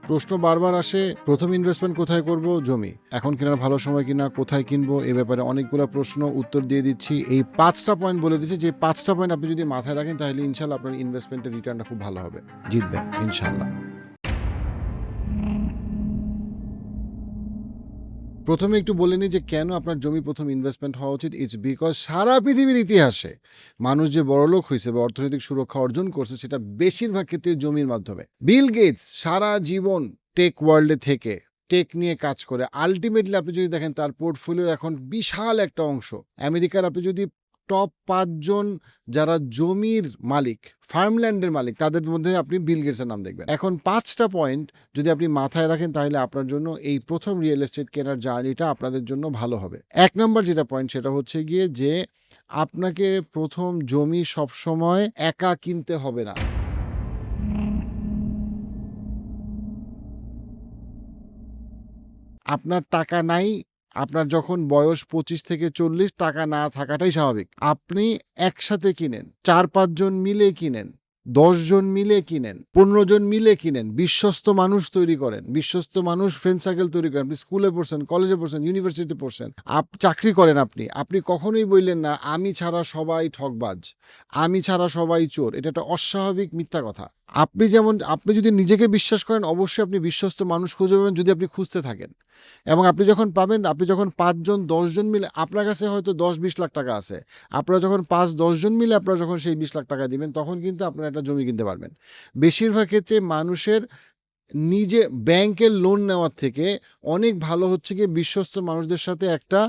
প্রশ্ন বারবার আসে, প্রথম ইনভেস্টমেন্ট কোথায় করব? জমি। এখন কেনার ভালো সময় কিনা, কোথায় কিনবো, এ ব্যাপারে অনেকগুলো প্রশ্ন উত্তর দিয়ে দিচ্ছি। এই 5টা পয়েন্ট বলে দিচ্ছি, যে 5টা পয়েন্ট আপনি যদি মাথায় রাখেন তাহলে ইনশাল্লাহ আপনার ইনভেস্টমেন্টের রিটার্নটা খুব ভালো হবে, জিতবেন ইনশাল্লাহ। প্রথমে একটু বলে নিই যে কেন আপনার জমি প্রথম ইনভেস্টমেন্ট হওয়া উচিত। ইটস বিকজ সারা পৃথিবীর ইতিহাসে মানুষ যে বড়লোক হয়েছে বা অর্থনৈতিক সুরক্ষা অর্জন করছে সেটা বেশিরভাগ ক্ষেত্রে জমির মাধ্যমে। বিল গেটস সারা জীবন টেক ওয়ার্ল্ডে থেকে টেক নিয়ে কাজ করে, আলটিমেটলি আপনি যদি দেখেন তার পোর্টফোলিওর এখন বিশাল একটা অংশ আমেরিকার। আপনি যদি টপ 5জন যারা জমির মালিক, ফার্মল্যান্ডের মালিক, তাদের মধ্যে আপনি বিল গেটসের নাম দেখবেন। এখন 5টা পয়েন্ট যদি আপনি মাথায় রাখেন তাহলে আপনার জন্য এই প্রথম রিয়েল এস্টেট কেনার জার্নিটা আপনাদের জন্য ভালো হবে। 1 নম্বর যেটা পয়েন্ট সেটা হচ্ছে গিয়ে যে আপনাকে প্রথম জমি সবসময় একা কিনতে হবে না। আপনার টাকা নাই, আপনার যখন বয়স 25 থেকে 40, টাকা না থাকাটাই স্বাভাবিক। আপনি একসাথে কিনেন, 4-5 জন মিলে কিনেন, 10 জন মিলে কিনেন, 15 জন মিলে কিনেন, বিশ্বস্ত মানুষ তৈরি করেন, বিশ্বস্ত মানুষ ফ্রেন্ড সার্কেল তৈরি করেন। আপনি স্কুলে পড়ছেন, কলেজে পড়ছেন, ইউনিভার্সিটিতে পড়ছেন, চাকরি করেন, আপনি কখনোই বললেন না আমি ছাড়া সবাই ঠকবাজ, আমি ছাড়া সবাই চোর। এটা একটা অস্বাভাবিক মিথ্যা কথা। আপনি যদি নিজেকে বিশ্বাস করেন অবশ্যই আপনি বিশ্বস্ত মানুষ খুঁজে পাবেন যদি আপনি খুঁজতে থাকেন। এবং আপনি যখন পাবেন, আপনি যখন 5 জন 10 জন মিলে, আপনার কাছে হয়তো 10-20 লাখ টাকা আছে, আপনারা যখন 5-10 জন মিলে আপনারা যখন সেই 20 লাখ টাকা দিবেন তখন কিন্তু আপনারা একটা জমি কিনতে পারবেন। বেশিরভাগ ক্ষেত্রে মানুষের নিজে ব্যাংকের লোন নেওয়ার থেকে অনেক ভালো হচ্ছে গিয়ে বিশ্বস্ত মানুষদের সাথে একটা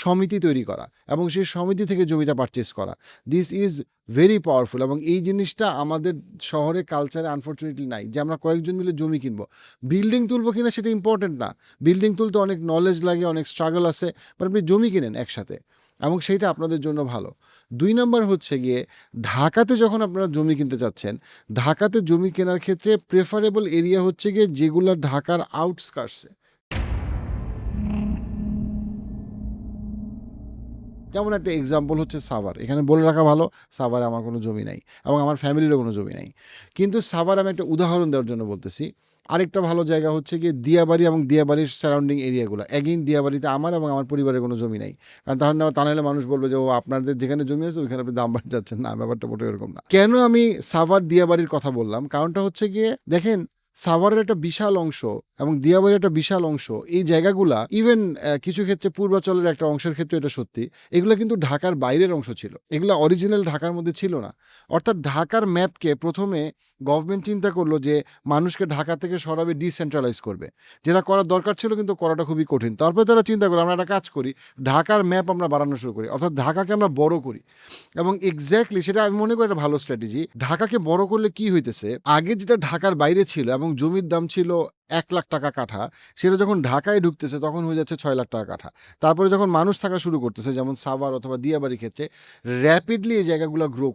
সমিতি তৈরি করা এবং সেই সমিতি থেকে জমিটা পারচেস করা। This is very powerful. এবং এই জিনিসটা আমাদের শহরে কালচারে আনফর্চুনেটলি নাই, যে আমরা কয়েকজন মিলে জমি কিনবো। বিল্ডিং তুলবো কিনা সেটা ইম্পর্টেন্ট না, বিল্ডিং তুলতে অনেক নলেজ লাগে, অনেক স্ট্রাগল আছে, বাট আপনি জমি কিনেন একসাথে এবং সেইটা আপনাদের জন্য ভালো। 2 নম্বর হচ্ছে গিয়ে ঢাকাতে যখন আপনারা জমি কিনতে চাচ্ছেন, ঢাকাতে জমি কেনার ক্ষেত্রে প্রেফারেবল এরিয়া হচ্ছে গিয়ে যেগুলো ঢাকার আউটস্কার্টসে। যেমন একটা এক্সাম্পল হচ্ছে সাভার। এখানে বলে রাখা ভালো, সাভারে আমার কোনো জমি নাই এবং আমার ফ্যামিলিরও কোনো জমি নাই। কিন্তু সাভার আমি একটা উদাহরণ দেওয়ার জন্য বলতেছি। আরেকটা ভালো জায়গা হচ্ছে গিয়ে দিয়াবাড়ি এবং দিয়াবাড়ির সারাউন্ডিং এরিয়াগুলো। এগেইন দিয়াবাড়িতে আমার এবং আমার পরিবারের কোনো জমি নাই। কারণ তা নাহলে মানুষ বলবে যে ও আপনাদের যেখানে জমি আছে ওইখানে আপনি দাম বাড়িয়ে যাচ্ছেন। না, ব্যাপারটা মোটেও এরকম না। কেন আমি সাভার দিয়াবাড়ির কথা বললাম? কারণটা হচ্ছে গিয়ে দেখেন, সাভারের একটা বিশাল অংশ এবং দিয়াবাড়ির একটা বিশাল অংশ, এই জায়গাগুলা ইভেন কিছু ক্ষেত্রে পূর্বাচলের একটা অংশের ক্ষেত্রে এটা সত্যি, এগুলো কিন্তু ঢাকার বাইরের অংশ ছিল, এগুলো অরিজিনাল ঢাকার মধ্যে ছিল না। অর্থাৎ ঢাকার ম্যাপকে প্রথমে গভর্নমেন্ট চিন্তা করলো যে মানুষকে ঢাকা থেকে সরাবে, ডিসেন্ট্রালাইজ করবে, যেটা করার দরকার ছিল কিন্তু করাটা খুবই কঠিন। তারপরে তারা চিন্তা করলো আমরা একটা কাজ করি, ঢাকার ম্যাপ আমরা বাড়ানো শুরু করি, অর্থাৎ ঢাকাকে আমরা বড় করি। এবং এক্স্যাক্টলি সেটা আমি মনে করি একটা ভালো স্ট্র্যাটেজি। ঢাকাকে বড় করলে কি হইতেছে, আগে যেটা ঢাকার বাইরে ছিল এবং জমির দাম ছিল 1 লাখ টাকা কাঠা, সেটা যখন ঢাকায় ঢুকতেছে তখন হয়ে যাচ্ছে 6 লাখ টাকা কাঠা। তারপরে যখন মানুষ থাকা শুরু করতেছে, যেমন সাভার অথবা দিয়াবাড়ির ক্ষেত্রে, র্যাপিডলি এই জায়গাগুলো গ্রো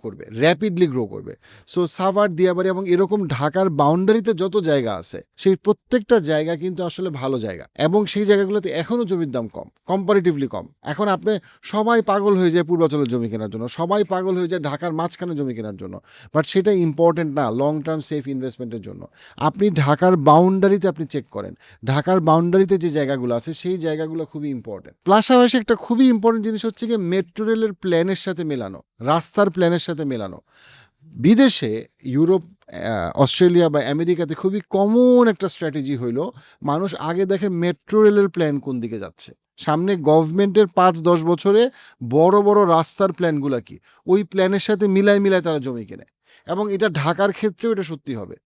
করবে। সো সাভার, দিয়াবাড়ি এবং এরকম ঢাকার বাউন্ডারিতে যত জায়গা আছে সেই প্রত্যেকটা জায়গা কিন্তু আসলে ভালো জায়গা এবং সেই জায়গাগুলোতে এখনও জমির দাম কম, কম্পারেটিভলি কম। এখন আপনি সবাই পাগল হয়ে যায় পূর্বাচলের জমি কেনার জন্য, সবাই পাগল হয়ে যায় ঢাকার মাঝখানে জমি কেনার জন্য, বাট সেটা ইম্পর্টেন্ট না লং টার্ম সেফ ইনভেস্টমেন্টের জন্য। আপনি ঢাকার বাউন্ডারিতে আপনি চেক করেন, ঢাকার বাউন্ডারিতে যে জায়গাগুলো আছে সেই জায়গাগুলো খুবই ইম্পর্টেন্ট। পাশাপাশি একটা খুবই ইম্পর্টেন্ট জিনিস হচ্ছে কি মেট্রো রেলের প্ল্যানের সাথে মেলানো, রাস্তার প্ল্যানের সাথে মেলানো। বিদেশে ইউরোপ, অস্ট্রেলিয়া বা আমেরিকাতে খুবই কমন একটা স্ট্র্যাটেজি হইলো মানুষ আগে দেখে মেট্রো রেলের প্ল্যান কোন দিকে যাচ্ছে, সামনে গভর্নমেন্টের 5-10 বছরে বড় বড় রাস্তার প্ল্যানগুলো কি, ওই প্ল্যানের সাথে মিলায় তারা জমি কেনে। এবং এটা ঢাকার ক্ষেত্রেও এটা সত্যি হবে।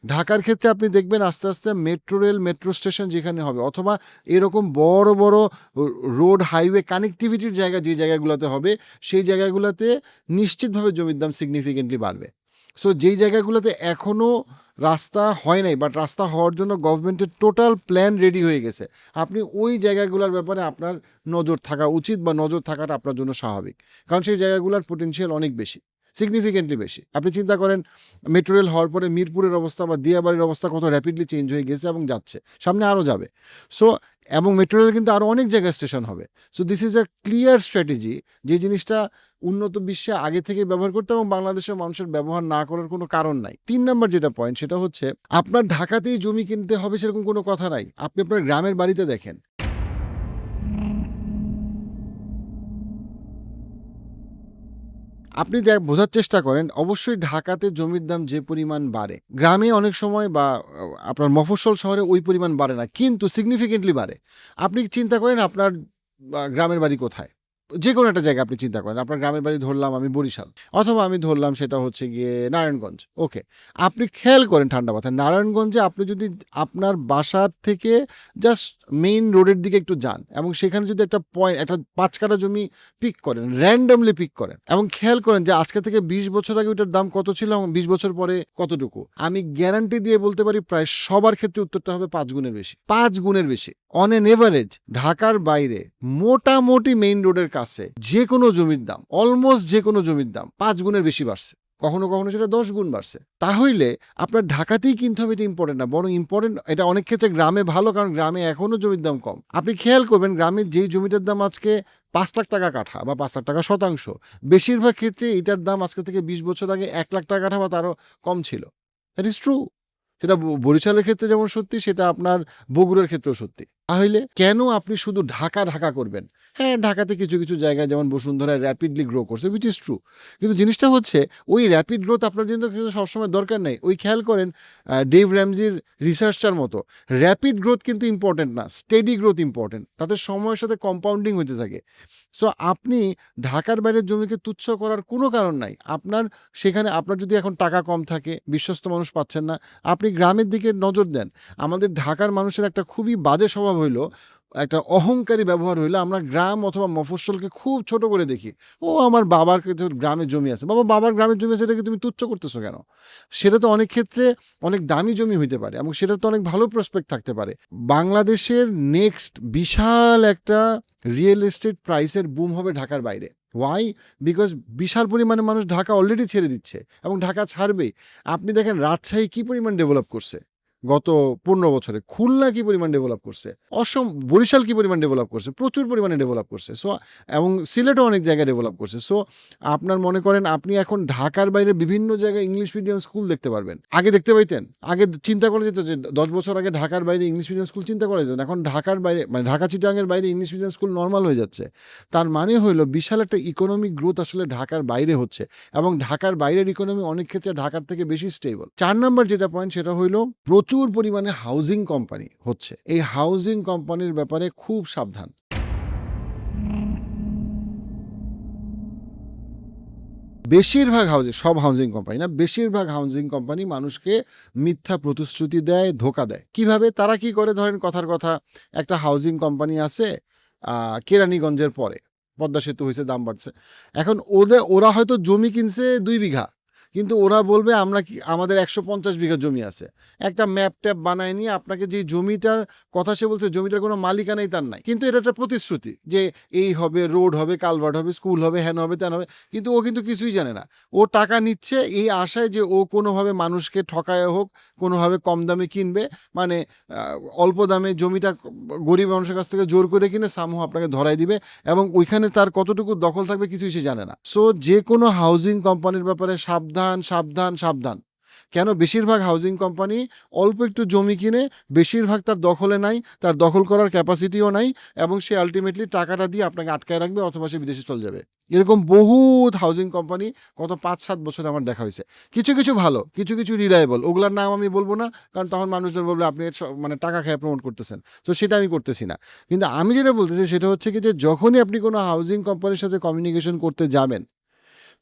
ঢাকার ক্ষেত্রে আপনি দেখবেন আস্তে আস্তে মেট্রো রেল, মেট্রো স্টেশন যেখানে হবে অথবা এরকম বড় বড় রোড, হাইওয়ে কানেক্টিভিটির জায়গা যে জায়গাগুলোতে হবে সেই জায়গাগুলোতে নিশ্চিতভাবে জমির দাম সিগনিফিকেন্টলি বাড়বে। সো যেই জায়গাগুলোতে এখনও রাস্তা হয় নাই বাট রাস্তা হওয়ার জন্য গভর্নমেন্টের টোটাল প্ল্যান রেডি হয়ে গেছে, আপনি ওই জায়গাগুলোর ব্যাপারে আপনার নজর থাকা উচিত বা নজর থাকাটা আপনার জন্য স্বাভাবিক, কারণ সেই জায়গাগুলোর পোটেনশিয়াল অনেক বেশি। সিগনিফিকেন্টলি বেশি। আপনি চিন্তা করেন মেট্রো রেল হওয়ার পরে মিরপুরের অবস্থা বা দিয়াবাড়ির অবস্থা কত র্যাপিডলি চেঞ্জ হয়ে গেছে এবং যাচ্ছে। সামনে আরও যাবে। সো এবং মেট্রো রেল কিন্তু আরও অনেক জায়গায় স্টেশন হবে। So this is a clear strategy যে জিনিসটা উন্নত বিশ্বে আগে থেকে ব্যবহার করতে এবং বাংলাদেশের মানুষের ব্যবহার না করার কোনো কারণ নাই। ৩ নাম্বার যেটা পয়েন্ট সেটা হচ্ছে আপনার ঢাকাতেই জমি কিনতে হবে সেরকম কোনো কথা নাই। আপনি আপনার গ্রামের বাড়িতে দেখেন। আপনি বোঝার চেষ্টা করেন অবশ্যই ঢাকাতে জমির দাম যে পরিমাণ বাড়ে, গ্রামে অনেক সময় বা আপনার মফস্বল শহরে ওই পরিমাণ বাড়ে না, কিন্তু সিগনিফিকেন্টলি বাড়ে। আপনি চিন্তা করেন আপনার গ্রামের বাড়ি কোথায়? যেকোনো একটা জায়গায় আপনি চিন্তা করেন। আপনার গ্রামের বাড়ি ধরলাম আমি বরিশাল, অথবা আমি ধরলাম সেটা হচ্ছে গিয়ে নারায়ণগঞ্জ। ওকে। আপনি খেয়াল করেন ঠান্ডা মাথায় নারায়ণগঞ্জে আপনি যদি আপনার বাসার থেকে জাস্ট মেইন রোডের দিকে একটু যান এবং সেখানে যদি একটা ৫ কাঠা জমি পিক করেন, র্যান্ডমলি পিক করেন এবং খেয়াল করেন যে আজকে থেকে ২০ বছর আগে ওইটার দাম কত ছিল এবং ২০ বছর পরে কতটুকু, আমি গ্যারান্টি দিয়ে বলতে পারি প্রায় সবার ক্ষেত্রে উত্তরটা হবে ৫ গুণের বেশি। ৫ গুণের বেশি। অন এন এভারেজ ঢাকার বাইরে মোটামুটি মেইন রোডের কাছে যে কোনো জমির দাম, অলমোস্ট যে কোনো জমির দাম ৫ গুণের বেশি বাড়ছে। কখনো কখনো সেটা ১০ গুণ বাড়ছে। তাহলে আপনার ঢাকাতেই কিনতে হবে এটা ইম্পর্টেন্ট না, বরং ইম্পর্টেন্ট এটা অনেক ক্ষেত্রে গ্রামে ভালো, কারণ গ্রামে এখনও জমির দাম কম। আপনি খেয়াল করবেন গ্রামের যেই জমিটার দাম আজকে ৫ লাখ টাকা কাঠা বা ৫ লাখ টাকা শতাংশ, বেশিরভাগ ক্ষেত্রে এটার দাম আজকে থেকে ২০ বছর আগে ১ লাখ টাকা কাঠা বা তারও কম ছিল। That is true. সেটা বরিশালের ক্ষেত্রে যেমন সত্যি, সেটা আপনার বগুড়ার ক্ষেত্রেও সত্যি। তাহলে কেন আপনি শুধু ঢাকা ঢাকা করবেন? হ্যাঁ, ঢাকাতে কিছু কিছু জায়গায় যেমন বসুন্ধরায় র্যাপিডলি গ্রো করছে, হুইচ ইজ ট্রু। কিন্তু জিনিসটা হচ্ছে ওই র্যাপিড গ্রোথ আপনার কিন্তু সবসময় দরকার নেই। ওই খেয়াল করেন ডেভ র্যামজির রিসার্চটার মতো র্যাপিড গ্রোথ কিন্তু ইম্পর্টেন্ট না, স্টেডি গ্রোথ ইম্পর্টেন্ট। তাদের সময়ের সাথে কম্পাউন্ডিং হতে থাকে। সো আপনি ঢাকার বাইরের জমিকে তুচ্ছ করার কোনো কারণ নাই। আপনার সেখানে আপনার যদি এখন টাকা কম থাকে, বিশ্বস্ত মানুষ পাচ্ছেন না, আপনি গ্রামের দিকে নজর দেন। আমাদের ঢাকার মানুষের একটা খুবই বাজে স্বভাব হইলো, একটা অহংকারী ব্যবহার হইলো, আমরা গ্রাম অথবা মফস্বলকে খুব ছোট করে দেখি। ও আমার বাবার কাছে গ্রামের জমি আছে। বাবা, বাবার গ্রামের জমি আছে, এটাকে তুমি তুচ্ছ করতেছো কেন? সেটা তো অনেক ক্ষেত্রে অনেক দামি জমি হইতে পারে এবং সেটা তো অনেক ভালো প্রসপেক্ট থাকতে পারে। বাংলাদেশের নেক্সট বিশাল একটা রিয়েল এস্টেট প্রাইসের বুম হবে ঢাকার বাইরে। ওয়াই? বিকজ বিশাল পরিমাণে মানুষ ঢাকা অলরেডি ছেড়ে দিচ্ছে এবং ঢাকা ছাড়বেই। আপনি দেখেন রাজশাহী কি পরিমাণ ডেভেলপ করছে গত ১৫ বছরে, খুলনা কি পরিমাণ ডেভেলপ করছে, বরিশাল কি পরিমাণ ডেভেলপ করছে, প্রচুর পরিমাণে ডেভেলপ করছে। সো এবং সিলেটও অনেক জায়গায় ডেভেলপ করছে। সো আপনার মনে করেন আপনি এখন ঢাকার বাইরে বিভিন্ন জায়গায় ইংলিশ মিডিয়াম স্কুল দেখতে পারবেন। আগে দেখতে পাইতেন? আগে চিন্তা করা যেত যে ১০ বছর আগে ঢাকার বাইরে ইংলিশ মিডিয়াম স্কুল চিন্তা করা যেত। এখন ঢাকার বাইরে মানে ঢাকা চিটাগাংয়ের বাইরে ইংলিশ মিডিয়াম স্কুল নর্মাল হয়ে যাচ্ছে। তার মানে হইলো বিশাল একটা ইকোনমিক গ্রোথ আসলে ঢাকার বাইরে হচ্ছে এবং ঢাকার বাইরের ইকোনমি অনেক ক্ষেত্রে ঢাকার থেকে বেশি স্টেবল। ৪ নাম্বার যেটা পয়েন্ট সেটা হইলো প্রচুর পরিমাণে হাউজিং কোম্পানি হচ্ছে। এই হাউজিং কোম্পানির ব্যাপারে খুব সাবধান। বেশিরভাগ সব হাউজিং কোম্পানি না, বেশিরভাগ হাউজিং কোম্পানি মানুষকে মিথ্যা প্রতিশ্রুতি দেয়, ধোঁকা দেয়। কিভাবে? তারা কি করে? ধরেন কথার কথা, একটা হাউজিং কোম্পানি আছে কেরানীগঞ্জের পরে, পদ্মা সেতু হয়েছে, দাম বাড়ছে। এখন ওরা হয়তো জমি কিনছে ২ বিঘা, কিন্তু ওরা বলবে আমরা আমাদের ১৫০ বিঘা জমি আছে। একটা ম্যাপ ট্যাপ বানায় নিয়ে আপনাকে যে জমিটার কথা সে বলছে, জমিটার কোনো মালিকানাই তার নাই, কিন্তু এটা একটা প্রতিশ্রুতি যে এই হবে, রোড হবে, কালভার্ট হবে, স্কুল হবে, হ্যান হবে, ত্যান হবে, কিন্তু ও কিন্তু কিছুই জানে না। ও টাকা নিচ্ছে এই আশায় যে ও কোনোভাবে মানুষকে ঠকায় হোক, কোনোভাবে কম দামে কিনবে, মানে অল্প দামে জমিটা গরিব মানুষের কাছ থেকে জোর করে কিনে সামহাও আপনাকে ধরাই দিবে এবং ওইখানে তার কতটুকু দখল থাকবে কিছুই সে জানে না। সো যে কোনো হাউজিং কোম্পানির ব্যাপারে সাবধান, সাবধান, সাবধান। কেন? বেশিরভাগ হাউজিং কোম্পানি অল্প একটু জমি কিনে, বেশিরভাগ তার দখলে নাই, তার দখল করার ক্যাপাসিটিও নাই এবং সে আলটিমেটলি টাকাটা দিয়ে আপনাকে আটকায় রাখবে অথবা সে বিদেশে চলে যাবে। এরকম বহুত হাউজিং কোম্পানি গত ৫-৭ বছরে আমার দেখা হয়েছে। কিছু কিছু ভালো, কিছু কিছু রিলায়েবল, ওগুলার নাম আমি বলবো না, কারণ তখন মানুষজন বলবে আপনি মানে টাকা খেয়ে প্রমোট করতেছেন। তো সেটা আমি করতেছি না। কিন্তু আমি যেটা বলতেছি সেটা হচ্ছে কি, যে যখনই আপনি কোনো হাউজিং কোম্পানির সাথে কমিউনিকেশন করতে যাবেন,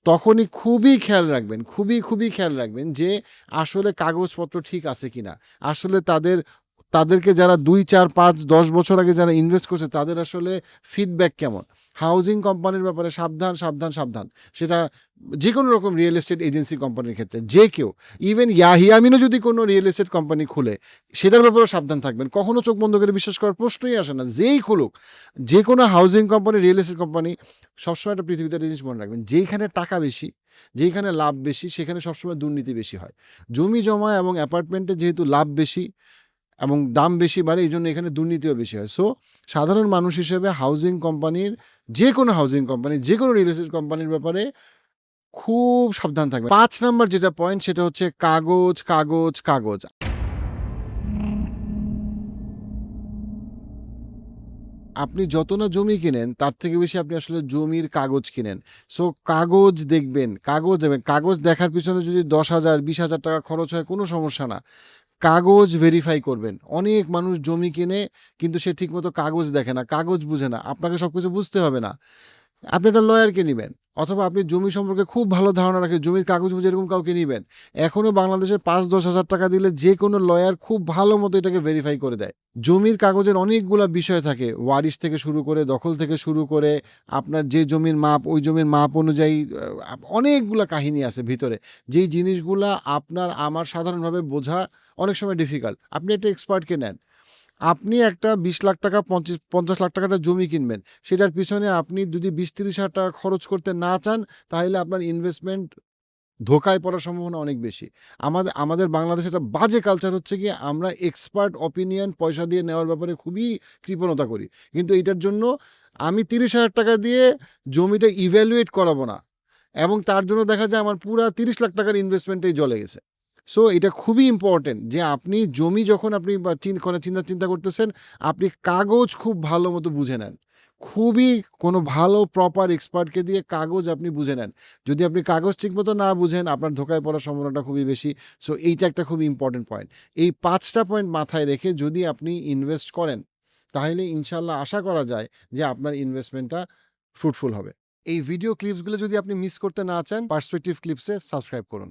তখনই খুবই খেয়াল রাখবেন, খুবই খেয়াল রাখবেন যে আসলে কাগজপত্র ঠিক আছে কিনা, আসলে তাদের তাদেরকে যারা ২, ৪, ৫, ১০ বছর আগে যারা ইনভেস্ট করছে তাদের আসলে ফিডব্যাক কেমন? হাউজিং কোম্পানির ব্যাপারে সাবধান, সাবধান, সাবধান। সেটা যেকোনো রকম রিয়েল এস্টেট এজেন্সি কোম্পানির ক্ষেত্রে যে কেউ, ইভেন ইয়াহিয়া আমিনও যদি কোনো রিয়েল এস্টেট কোম্পানি খুলে সেটার ব্যাপারেও সাবধান থাকবেন। কখনো চোখ বন্ধ করে বিশ্বাস করার প্রশ্নই আসে না। যেই খুলুক, যেকোনো housing company, real estate company, সবসময় একটা পৃথিবীতে একটা জিনিস মনে রাখবেন, যেইখানে টাকা বেশি, যেইখানে লাভ বেশি, সেখানে সবসময় দুর্নীতি বেশি হয়। জমি জমা এবং অ্যাপার্টমেন্টে যেহেতু লাভ বেশি এবং দাম বেশি বাড়ে, এই জন্য এখানে দুর্নীতিও বেশি হয়। সো সাধারণ মানুষ হিসেবে হাউজিং কোম্পানির, যে কোনো হাউজিং কোম্পানি, যে কোনো রিয়েল এস্টেট কোম্পানির ব্যাপারে খুব সাবধান থাকবেন। ৫ নাম্বার যেটা পয়েন্ট সেটা হচ্ছে কাগজ, কাগজ, কাগজ। আপনি যত না জমি কিনেন তার থেকে বেশি আপনি আসলে জমির কাগজ কিনেন। সো কাগজ দেখবেন, কাগজ দেখবেন। কাগজ দেখার পিছনে যদি ১০,০০০, ২০,০০০ টাকা খরচ হয় কোনো সমস্যা না। কাগজ ভেরিফাই করবেন। অনেক মানুষ জমি কেনে কিন্তু সে ঠিকমতো কাগজ দেখে না, কাগজ বুঝে না। আপনাকে সবকিছু বুঝতে হবে না। আপনি একটা লয়ারকে নিবেন, অথবা আপনি জমি সম্পর্কে খুব ভালো ধারণা রাখেন, জমির কাগজ বুঝে এরকম কাউকে নিবেন। এখনো বাংলাদেশে ৫-১০ হাজার টাকা দিলে যে কোনো লয়ার খুব ভালো মতো এটাকে ভেরিফাই করে দেয়। জমির কাগজের অনেকগুলা বিষয় থাকে। ওয়ারিশ থেকে শুরু করে, দখল থেকে শুরু করে, আপনার যে জমির মাপ, ওই জমির মাপ অনুযায়ী অনেকগুলা কাহিনী আছে ভিতরে। যেই জিনিসগুলা আপনার আমার সাধারণভাবে বোঝা অনেক সময় ডিফিকাল্ট। আপনি একটা এক্সপার্টকে নেন। আপনি একটা ২০ লাখ টাকা, ৫০ লাখ টাকার জমি কিনবেন। সেটার পিছনে আপনি যদি ২০-৩০ হাজার টাকা খরচ করতে না চান, তাহলে আপনার ইনভেস্টমেন্ট ধোঁকায় পড়ার সম্ভাবনা অনেক বেশি। আমাদের বাংলাদেশে একটা বাজে কালচার হচ্ছে গিয়ে, আমরা এক্সপার্ট অপিনিয়ন পয়সা দিয়ে নেওয়ার ব্যাপারে খুবই কৃপণতা করি। কিন্তু এইটার জন্য আমি ৩০,০০০ টাকা দিয়ে জমিটা ইভ্যালুয়েট করাবো না, এবং তার জন্য দেখা যায় আমার পুরা ৩০ লাখ টাকার ইনভেস্টমেন্টেই জ্বলে গেছে। সো এটা খুবই ইম্পর্টেন্ট যে আপনি জমি যখন আপনি চিন্তা করতেছেন, আপনি কাগজ খুব ভালো মতো বুঝে নেন। খুবই কোনো ভালো প্রপার এক্সপার্টকে দিয়ে কাগজ আপনি বুঝে নেন। যদি আপনি কাগজ ঠিকমতো না বুঝেন, আপনার ধোঁকায় পড়ার সম্ভাবনাটা খুবই বেশি। সো এইটা একটা খুবই ইম্পর্টেন্ট পয়েন্ট। এই ৫ টা পয়েন্ট মাথায় রেখে যদি আপনি ইনভেস্ট করেন, তাহলে ইনশাআল্লাহ আশা করা যায় যে আপনার ইনভেস্টমেন্টটা ফ্রুটফুল হবে। এই ভিডিও ক্লিপসগুলো যদি আপনি মিস করতে না চান, পার্সপেক্টিভ ক্লিপসে সাবস্ক্রাইব করুন।